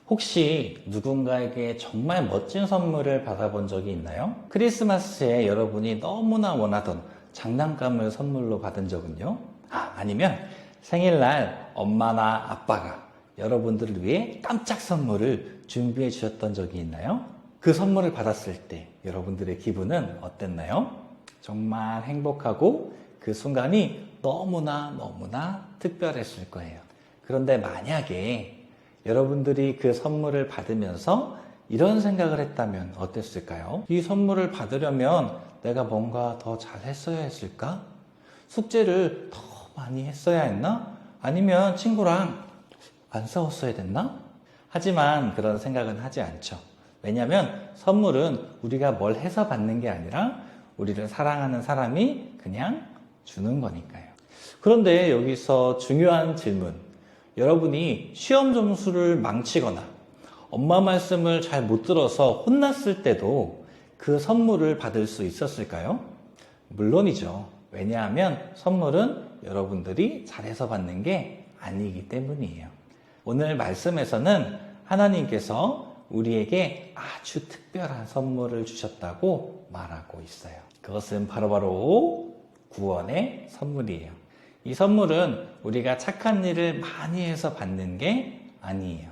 혹시 누군가에게 정말 멋진 선물을 받아본 적이 있나요? 크리스마스에 여러분이 너무나 원하던 장난감을 선물로 받은 적은요? 아니면 생일날 엄마나 아빠가 여러분들을 위해 깜짝 선물을 준비해 주셨던 적이 있나요? 그 선물을 받았을 때 여러분들의 기분은 어땠나요? 정말 행복하고 그 순간이 너무나 특별했을 거예요. 그런데 만약에 여러분들이 그 선물을 받으면서 이런 생각을 했다면 어땠을까요? 이 선물을 받으려면 내가 뭔가 더 잘했어야 했을까? 숙제를 더 많이 했어야 했나? 아니면 친구랑 안 싸웠어야 됐나? 하지만 그런 생각은 하지 않죠. 왜냐하면 선물은 우리가 뭘 해서 받는 게 아니라 우리를 사랑하는 사람이 그냥 주는 거니까요. 그런데 여기서 중요한 질문. 여러분이 시험 점수를 망치거나 엄마 말씀을 잘 못 들어서 혼났을 때도 그 선물을 받을 수 있었을까요? 물론이죠. 왜냐하면 선물은 여러분들이 잘해서 받는 게 아니기 때문이에요. 오늘 말씀에서는 하나님께서 우리에게 아주 특별한 선물을 주셨다고 말하고 있어요. 그것은 바로 구원의 선물이에요. 이 선물은 우리가 착한 일을 많이 해서 받는 게 아니에요.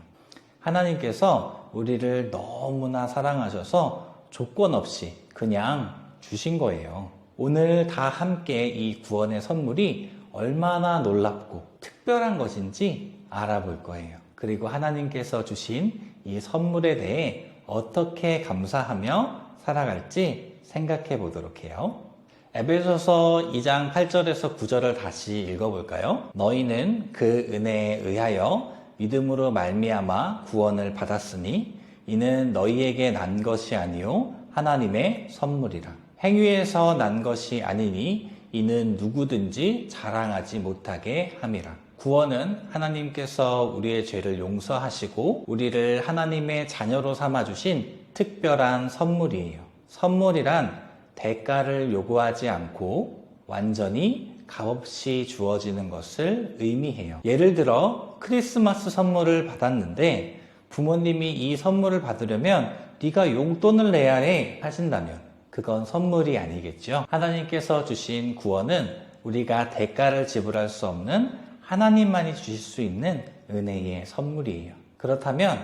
하나님께서 우리를 너무나 사랑하셔서 조건 없이 그냥 주신 거예요. 오늘 다 함께 이 구원의 선물이 얼마나 놀랍고 특별한 것인지 알아볼 거예요. 그리고 하나님께서 주신 이 선물에 대해 어떻게 감사하며 살아갈지 생각해 보도록 해요. 에베소서 2장 8절에서 9절을 다시 읽어볼까요? 너희는 그 은혜에 의하여 믿음으로 말미암아 구원을 받았으니 이는 너희에게 난 것이 아니요 하나님의 선물이라. 행위에서 난 것이 아니니 이는 누구든지 자랑하지 못하게 함이라. 구원은 하나님께서 우리의 죄를 용서하시고 우리를 하나님의 자녀로 삼아주신 특별한 선물이에요. 선물이란 대가를 요구하지 않고 완전히 값없이 주어지는 것을 의미해요. 예를 들어 크리스마스 선물을 받았는데 부모님이 이 선물을 받으려면 네가 용돈을 내야 해 하신다면 그건 선물이 아니겠죠. 하나님께서 주신 구원은 우리가 대가를 지불할 수 없는 하나님만이 주실 수 있는 은혜의 선물이에요. 그렇다면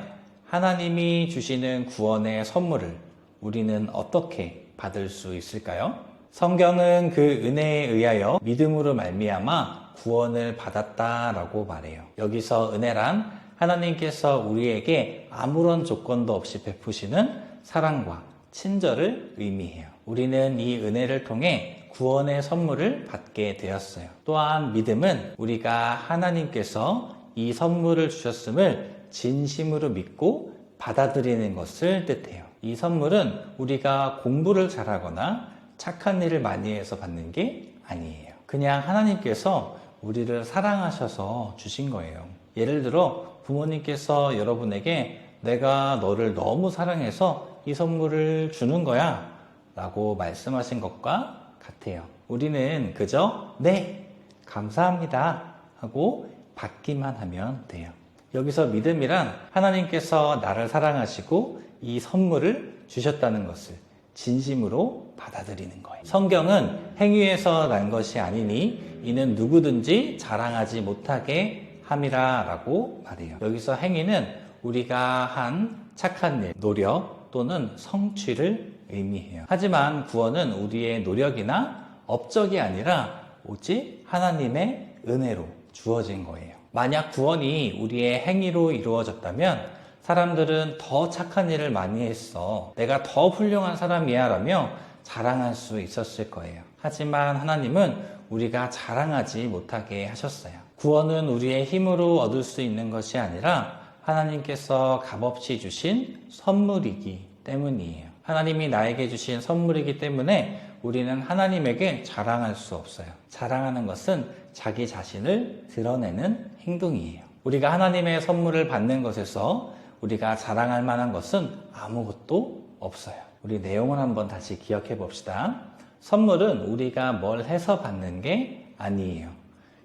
하나님이 주시는 구원의 선물을 우리는 어떻게 받을 수 있을까요? 성경은 그 은혜에 의하여 믿음으로 말미암아 구원을 받았다라고 말해요. 여기서 은혜란 하나님께서 우리에게 아무런 조건도 없이 베푸시는 사랑과 친절을 의미해요. 우리는 이 은혜를 통해 구원의 선물을 받게 되었어요. 또한 믿음은 우리가 하나님께서 이 선물을 주셨음을 진심으로 믿고 받아들이는 것을 뜻해요. 이 선물은 우리가 공부를 잘하거나 착한 일을 많이 해서 받는 게 아니에요. 그냥 하나님께서 우리를 사랑하셔서 주신 거예요. 예를 들어 부모님께서 여러분에게 내가 너를 너무 사랑해서 이 선물을 주는 거야 라고 말씀하신 것과 같아요. 우리는 그저 네, 감사합니다 하고 받기만 하면 돼요. 여기서 믿음이란 하나님께서 나를 사랑하시고 이 선물을 주셨다는 것을 진심으로 받아들이는 거예요. 성경은 행위에서 난 것이 아니니 이는 누구든지 자랑하지 못하게 함이라 라고 말해요. 여기서 행위는 우리가 한 착한 일, 노력 또는 성취를 의미해요. 하지만 구원은 우리의 노력이나 업적이 아니라 오직 하나님의 은혜로 주어진 거예요. 만약 구원이 우리의 행위로 이루어졌다면 사람들은 더 착한 일을 많이 했어. 내가 더 훌륭한 사람이야 라며 자랑할 수 있었을 거예요. 하지만 하나님은 우리가 자랑하지 못하게 하셨어요. 구원은 우리의 힘으로 얻을 수 있는 것이 아니라 하나님께서 값없이 주신 선물이기 때문이에요. 하나님이 나에게 주신 선물이기 때문에 우리는 하나님에게 자랑할 수 없어요. 자랑하는 것은 자기 자신을 드러내는 행동이에요. 우리가 하나님의 선물을 받는 것에서 우리가 자랑할 만한 것은 아무것도 없어요. 우리 내용을 한번 다시 기억해 봅시다. 선물은 우리가 뭘 해서 받는 게 아니에요.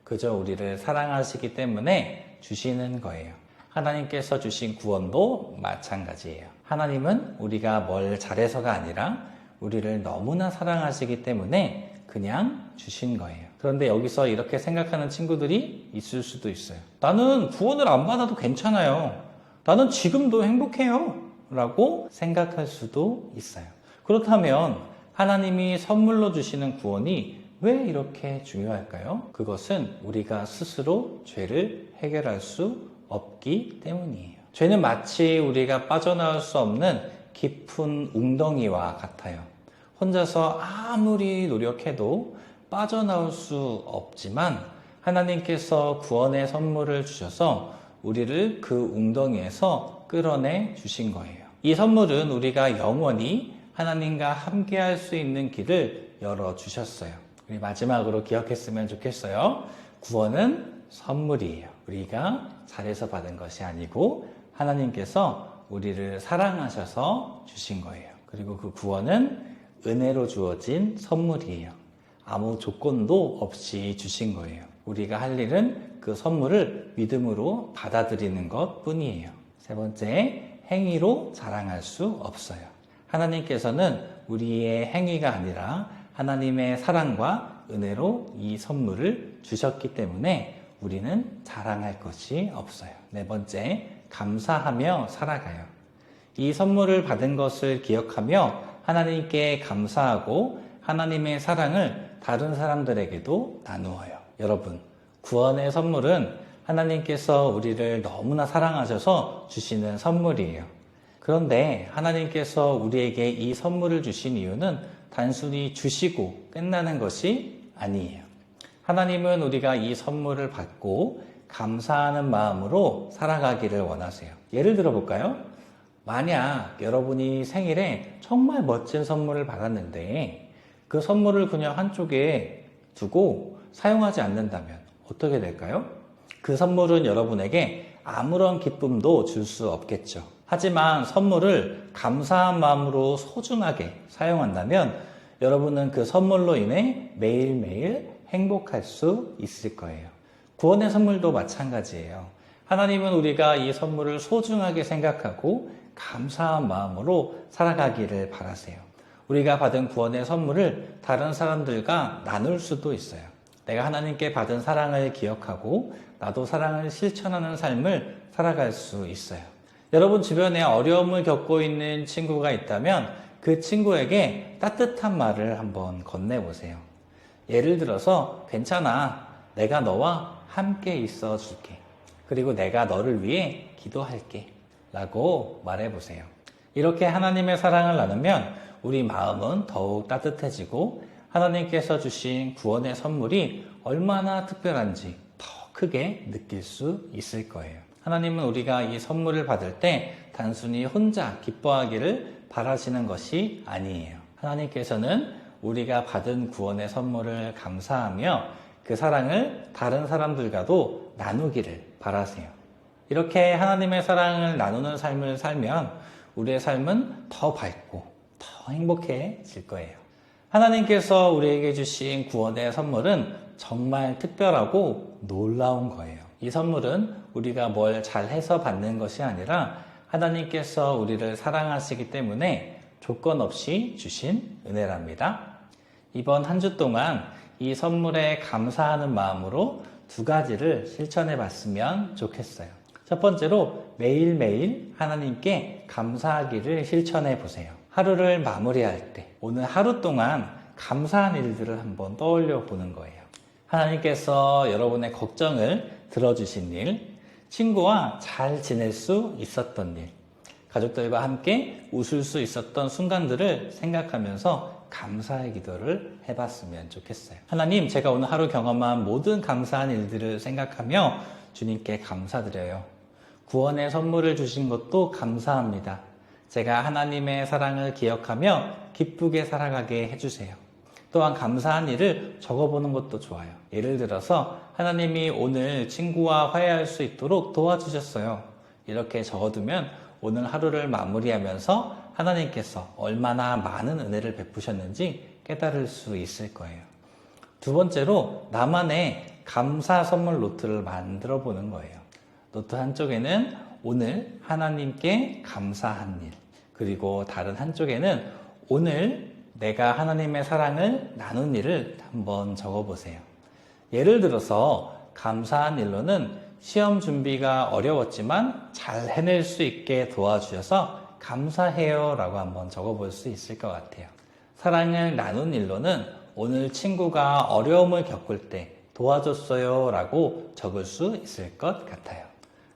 그저 우리를 사랑하시기 때문에 주시는 거예요. 하나님께서 주신 구원도 마찬가지예요. 하나님은 우리가 뭘 잘해서가 아니라 우리를 너무나 사랑하시기 때문에 그냥 주신 거예요. 그런데 여기서 이렇게 생각하는 친구들이 있을 수도 있어요. 나는 구원을 안 받아도 괜찮아요. 나는 지금도 행복해요. 라고 생각할 수도 있어요. 그렇다면 하나님이 선물로 주시는 구원이 왜 이렇게 중요할까요? 그것은 우리가 스스로 죄를 해결할 수 없기 때문이에요. 죄는 마치 우리가 빠져나올 수 없는 깊은 웅덩이와 같아요. 혼자서 아무리 노력해도 빠져나올 수 없지만 하나님께서 구원의 선물을 주셔서 우리를 그 웅덩이에서 끌어내 주신 거예요. 이 선물은 우리가 영원히 하나님과 함께 할 수 있는 길을 열어주셨어요. 우리 마지막으로 기억했으면 좋겠어요. 구원은 선물이에요. 우리가 잘해서 받은 것이 아니고 하나님께서 우리를 사랑하셔서 주신 거예요. 그리고 그 구원은 은혜로 주어진 선물이에요. 아무 조건도 없이 주신 거예요. 우리가 할 일은 그 선물을 믿음으로 받아들이는 것 뿐이에요. 세 번째, 행위로 자랑할 수 없어요. 하나님께서는 우리의 행위가 아니라 하나님의 사랑과 은혜로 이 선물을 주셨기 때문에 우리는 자랑할 것이 없어요. 네 번째, 감사하며 살아가요. 이 선물을 받은 것을 기억하며 하나님께 감사하고 하나님의 사랑을 다른 사람들에게도 나누어요. 여러분, 구원의 선물은 하나님께서 우리를 너무나 사랑하셔서 주시는 선물이에요. 그런데 하나님께서 우리에게 이 선물을 주신 이유는 단순히 주시고 끝나는 것이 아니에요. 하나님은 우리가 이 선물을 받고 감사하는 마음으로 살아가기를 원하세요. 예를 들어 볼까요? 만약 여러분이 생일에 정말 멋진 선물을 받았는데 그 선물을 그냥 한쪽에 두고 사용하지 않는다면 어떻게 될까요? 그 선물은 여러분에게 아무런 기쁨도 줄 수 없겠죠. 하지만 선물을 감사한 마음으로 소중하게 사용한다면 여러분은 그 선물로 인해 매일매일 행복할 수 있을 거예요. 구원의 선물도 마찬가지예요. 하나님은 우리가 이 선물을 소중하게 생각하고 감사한 마음으로 살아가기를 바라세요. 우리가 받은 구원의 선물을 다른 사람들과 나눌 수도 있어요. 내가 하나님께 받은 사랑을 기억하고 나도 사랑을 실천하는 삶을 살아갈 수 있어요. 여러분 주변에 어려움을 겪고 있는 친구가 있다면 그 친구에게 따뜻한 말을 한번 건네보세요. 예를 들어서 괜찮아. 내가 너와 함께 있어 줄게. 그리고 내가 너를 위해 기도할게. 라고 말해보세요. 이렇게 하나님의 사랑을 나누면 우리 마음은 더욱 따뜻해지고 하나님께서 주신 구원의 선물이 얼마나 특별한지 더 크게 느낄 수 있을 거예요. 하나님은 우리가 이 선물을 받을 때 단순히 혼자 기뻐하기를 바라시는 것이 아니에요. 하나님께서는 우리가 받은 구원의 선물을 감사하며 그 사랑을 다른 사람들과도 나누기를 바라세요. 이렇게 하나님의 사랑을 나누는 삶을 살면 우리의 삶은 더 밝고 더 행복해질 거예요. 하나님께서 우리에게 주신 구원의 선물은 정말 특별하고 놀라운 거예요. 이 선물은 우리가 뭘 잘해서 받는 것이 아니라 하나님께서 우리를 사랑하시기 때문에 조건 없이 주신 은혜랍니다. 이번 한 주 동안 이 선물에 감사하는 마음으로 두 가지를 실천해 봤으면 좋겠어요. 첫 번째로 매일매일 하나님께 감사하기를 실천해 보세요. 하루를 마무리할 때 오늘 하루 동안 감사한 일들을 한번 떠올려 보는 거예요. 하나님께서 여러분의 걱정을 들어주신 일, 친구와 잘 지낼 수 있었던 일, 가족들과 함께 웃을 수 있었던 순간들을 생각하면서 감사의 기도를 해봤으면 좋겠어요. 하나님, 제가 오늘 하루 경험한 모든 감사한 일들을 생각하며 주님께 감사드려요. 구원의 선물을 주신 것도 감사합니다. 제가 하나님의 사랑을 기억하며 기쁘게 살아가게 해주세요. 또한 감사한 일을 적어보는 것도 좋아요. 예를 들어서 하나님이 오늘 친구와 화해할 수 있도록 도와주셨어요. 이렇게 적어두면 오늘 하루를 마무리하면서 하나님께서 얼마나 많은 은혜를 베푸셨는지 깨달을 수 있을 거예요. 두 번째로 나만의 감사 선물 노트를 만들어 보는 거예요. 노트 한쪽에는 오늘 하나님께 감사한 일, 그리고 다른 한쪽에는 오늘 내가 하나님의 사랑을 나눈 일을 한번 적어보세요. 예를 들어서 감사한 일로는 시험 준비가 어려웠지만 잘 해낼 수 있게 도와주셔서 감사해요 라고 한번 적어볼 수 있을 것 같아요. 사랑을 나눈 일로는 오늘 친구가 어려움을 겪을 때 도와줬어요 라고 적을 수 있을 것 같아요.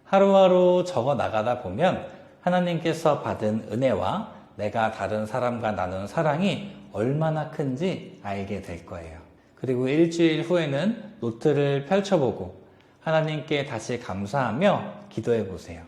하루하루 적어 나가다 보면 하나님께서 받은 은혜와 내가 다른 사람과 나눈 사랑이 얼마나 큰지 알게 될 거예요. 그리고 일주일 후에는 노트를 펼쳐보고 하나님께 다시 감사하며 기도해 보세요.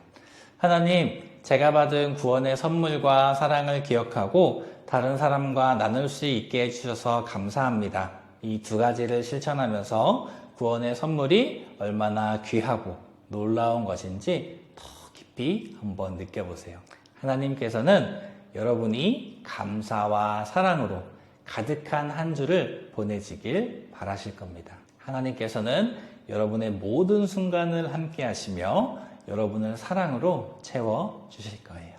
하나님, 제가 받은 구원의 선물과 사랑을 기억하고 다른 사람과 나눌 수 있게 해주셔서 감사합니다. 이 두 가지를 실천하면서 구원의 선물이 얼마나 귀하고 놀라운 것인지 더 깊이 한번 느껴보세요. 하나님께서는 여러분이 감사와 사랑으로 가득한 한 주를 보내시길 바라실 겁니다. 하나님께서는 여러분의 모든 순간을 함께 하시며 여러분을 사랑으로 채워 주실 거예요.